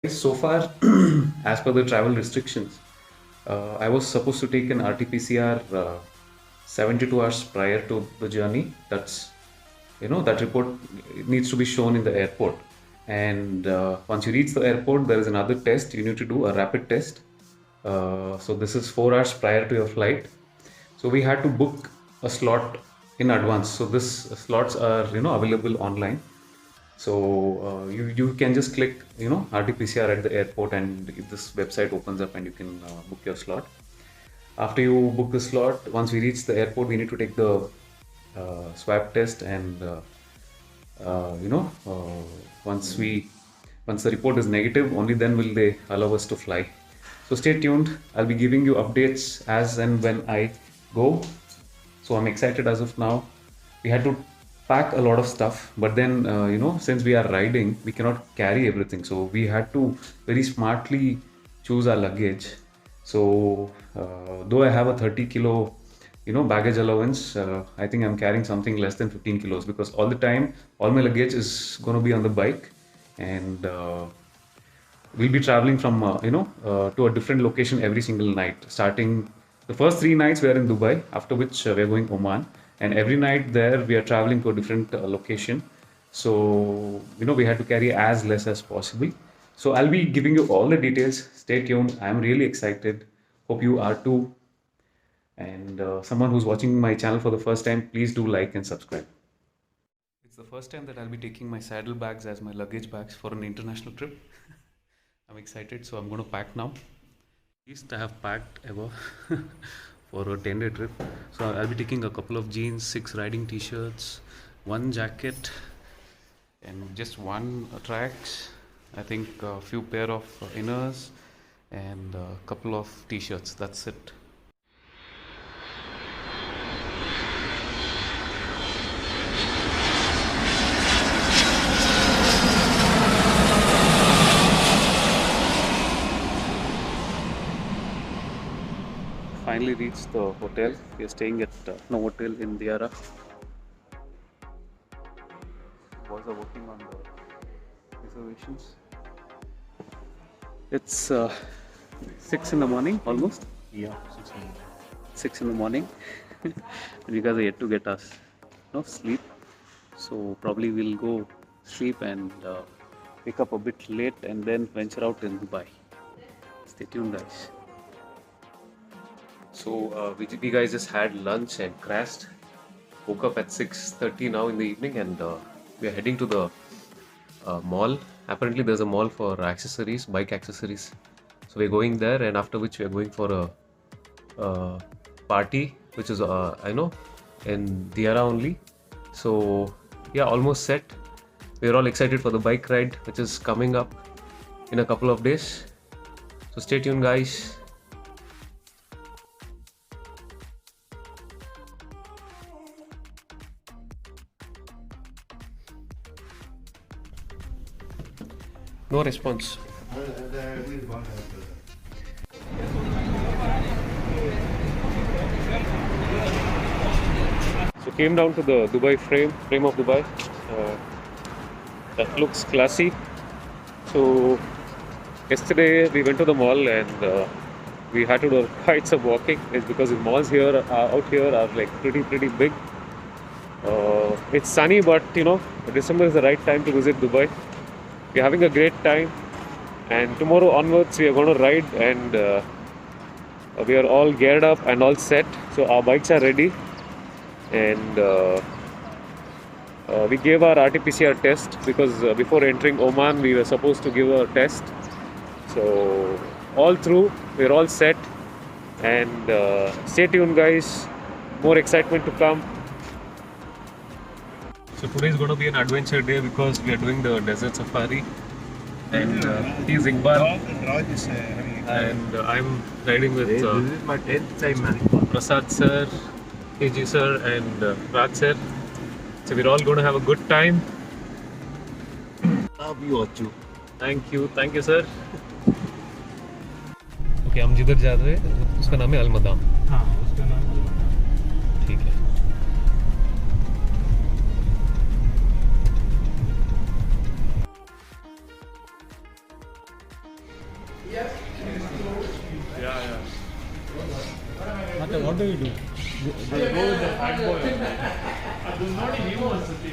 So far, as per the travel restrictions, I was supposed to take an RT-PCR 72 hours prior to the journey. That report needs to be shown in the airport. And once you reach the airport, there is another test. You need to do a rapid test. So this is 4 hours prior to your flight. So we had to book a slot in advance. So this slots are available online. So you can just click RT-PCR at the airport, and this website opens up and you can book your slot. After you book the slot, once we reach the airport, we need to take the swab test, and uh, you know uh, once we once the report is negative, only then will they allow us to fly. So stay tuned. I'll be giving you updates as and when I go. So I'm excited as of now. We had to pack a lot of stuff, but then since we are riding, we cannot carry everything. So we had to very smartly choose our luggage. So though I have a 30 kilo baggage allowance, I think I'm carrying something less than 15 kilos, because all the time all my luggage is going to be on the bike. And we'll be traveling from to a different location every single night. Starting the first 3 nights we are in Dubai, after which we are going Oman, and every night there we are traveling to a different location. So we had to carry as less as possible. So I'll be giving you all the details. Stay tuned. I'm really excited. Hope you are too. And someone who's watching my channel for the first time, please do like and subscribe. It's the first time that I'll be taking my saddle bags as my luggage bags for an international trip. I'm excited, so I'm going to pack now. Least I have packed ever for a 10-day trip. So I'll be taking a couple of jeans, 6 riding t-shirts, 1 jacket, and just 1 tracks. I think a few pair of inners and a couple of t-shirts. That's it. Finally reached the hotel. We are staying at Novotel in Diara. Boys are working on the reservations. It's 6 in the morning almost. Yeah, 6 a.m. 6 in the morning. And you guys are yet to get us sleep. So probably we'll go sleep and wake up a bit late and then venture out in Dubai. Stay tuned, guys. So we guys just had lunch and crashed. Woke up at 6:30 now in the evening, and we are heading to the mall. Apparently there's a mall for accessories, bike accessories. So we're going there, and after which we are going for a party, which is in Diara only. So yeah, almost set. We're all excited for the bike ride, which is coming up in a couple of days. So stay tuned, guys. No response. So came down to the Dubai frame of Dubai. That looks classy. So yesterday we went to the mall, and we had to do quite some walking. It's because the malls here out here are like pretty big. It's sunny, but December is the right time to visit Dubai. We're having a great time, and tomorrow onwards we are going to ride, and we are all geared up and all set. So our bikes are ready, and we gave our RT-PCR test, because before entering Oman we were supposed to give a test. So all through, we're all set, and stay tuned, guys. More excitement to come. So today is going to be an adventure day, because we are doing the desert safari, and he's Iqbal, And Raj is having and I'm riding with this is my 10th time, man. Prasad sir, KG sir, and Raj sir. So we're all going to have a good time. Love you, Achu. Thank you sir. Okay, हम जिधर जा रहे हैं उसका नाम है अलमदाम. हाँ, उसका नाम ठीक है. Yeah. What do you do? I go with the fat boy. ಅದು ನೋಡಿ ನೀವು ಒಂದ್ಸತಿ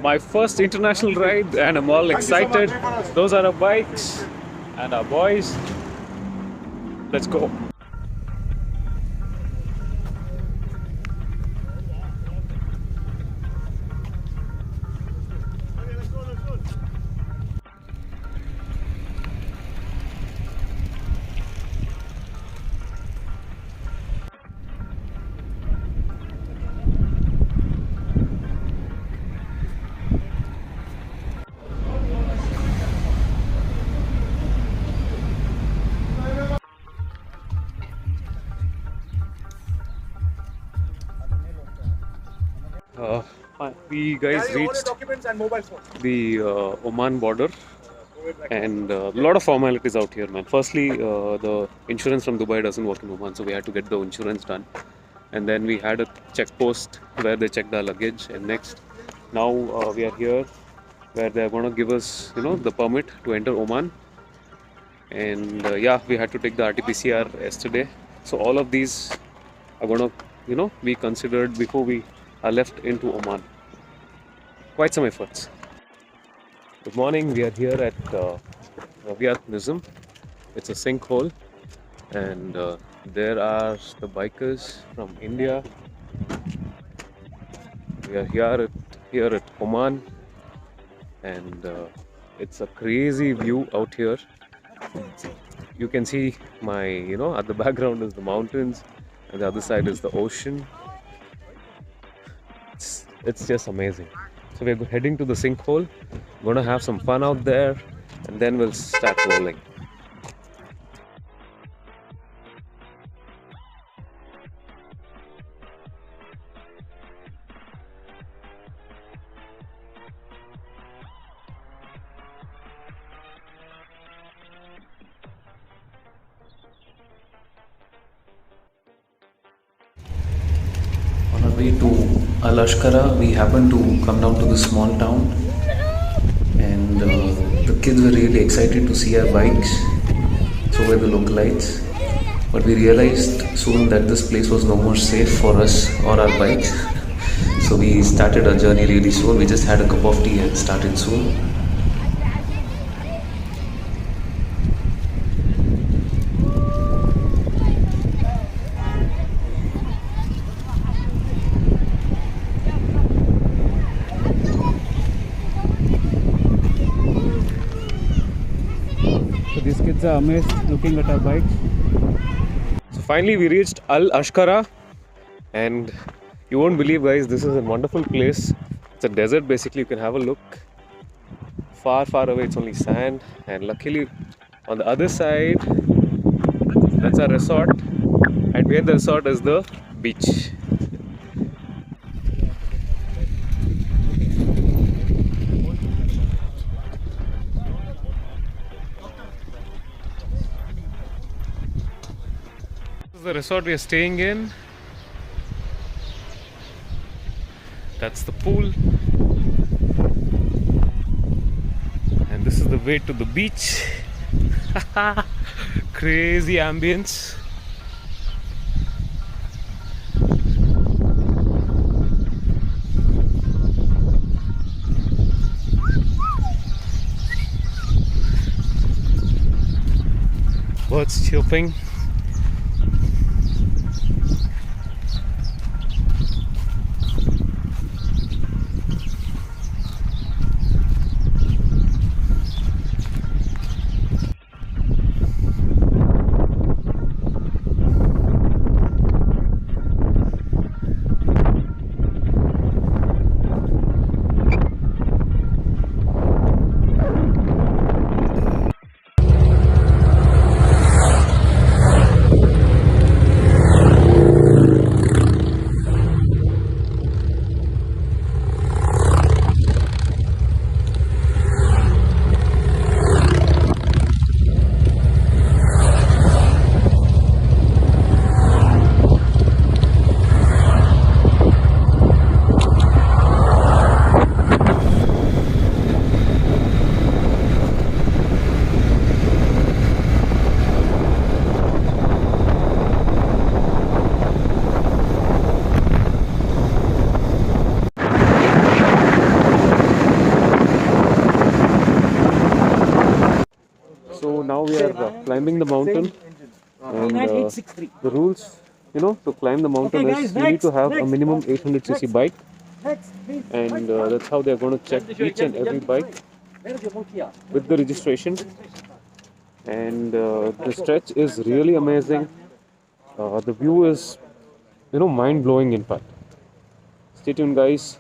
My first international ride, and I'm all excited. Those are our bikes and our boys. Let's go. We guys reached documents and mobile phone. the Oman border, and a lot of formalities out here, man. Firstly, the insurance from Dubai doesn't work in Oman, so we had to get the insurance done. And then we had a check post where they checked our luggage. And next, now we are here where they're going to give us, the permit to enter Oman. And yeah, we had to take the RT-PCR yesterday. So all of these are going to, be considered before we are left into Oman. Quite some efforts. Good morning. We are here at Raviat Nizam. It's a sinkhole, and there are the bikers from India. We are here at Oman, and it's a crazy view out here. You can see my, at the background is the mountains, and the other side is the ocean. It's just amazing. So we're heading to the sinkhole, gonna have some fun out there, and then we'll start rolling. On our way to Al Ashkara, we happened to come down to this small town, and the kids were really excited to see our bikes. So were the localites. But we realized soon that this place was no more safe for us or our bikes. So we started our journey really soon. We just had a cup of tea and started soon. These kids are amazed looking at our bikes. So finally we reached Al Ashkara, and you won't believe, guys, this is a wonderful place. It's a desert basically. You can have a look. Far away it's only sand, and luckily on the other side that's a resort, and behind the resort is the beach. The resort we are staying in. That's the pool, and this is the way to the beach. Crazy ambience. Birds chirping. climbing the mountain, and the rules, to climb the mountain is you need to have a minimum 800cc bike, and that's how they're going to check each and every bike with the registration. And the stretch is really amazing. The view is, mind-blowing, in fact. Stay tuned, guys.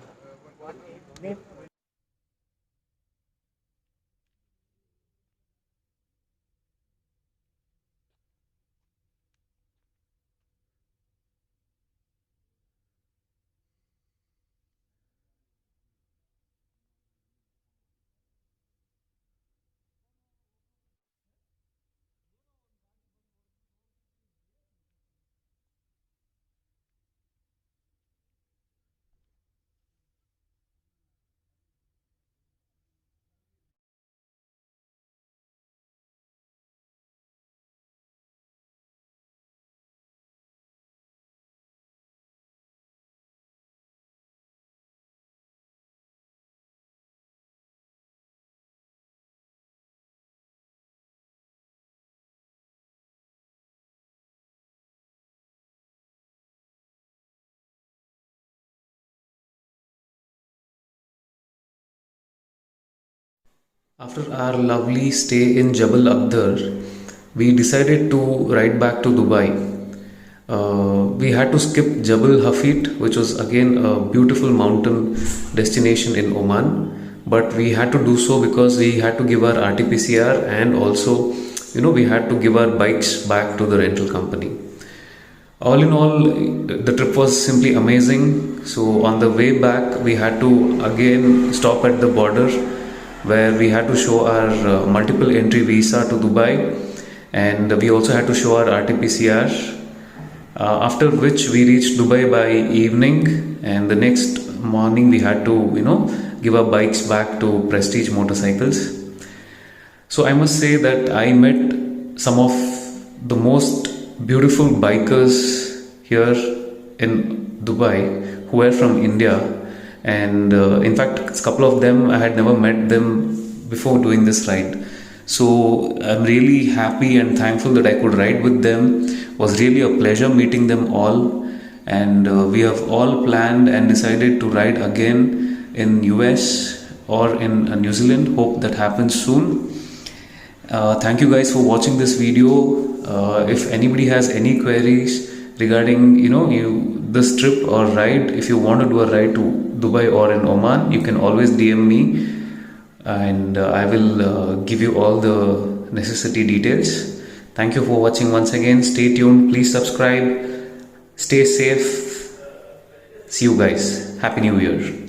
After our lovely stay in Jabal Akhdar, we decided to ride back to Dubai. We had to skip Jabal Hafid, which was again a beautiful mountain destination in Oman, but we had to do so because we had to give our RT-PCR, and also, we had to give our bikes back to the rental company. All in all, the trip was simply amazing. So on the way back, we had to again stop at the border, where we had to show our multiple entry visa to Dubai, and we also had to show our RT-PCR. After which we reached Dubai by evening, and the next morning we had to, give our bikes back to Prestige Motorcycles. So I must say that I met some of the most beautiful bikers here in Dubai who were from India, and in fact a couple of them I had never met them before doing this ride. So I'm really happy and thankful that I could ride with them. It was really a pleasure meeting them all, and we have all planned and decided to ride again in US or in New Zealand. Hope that happens soon. Thank you guys for watching this video. If anybody has any queries regarding this trip or ride, if you want to do a ride to Dubai or in Oman, you can always DM me, and I will give you all the necessary details. Thank you for watching once again. Stay tuned, please subscribe, stay safe. See you guys. Happy New Year.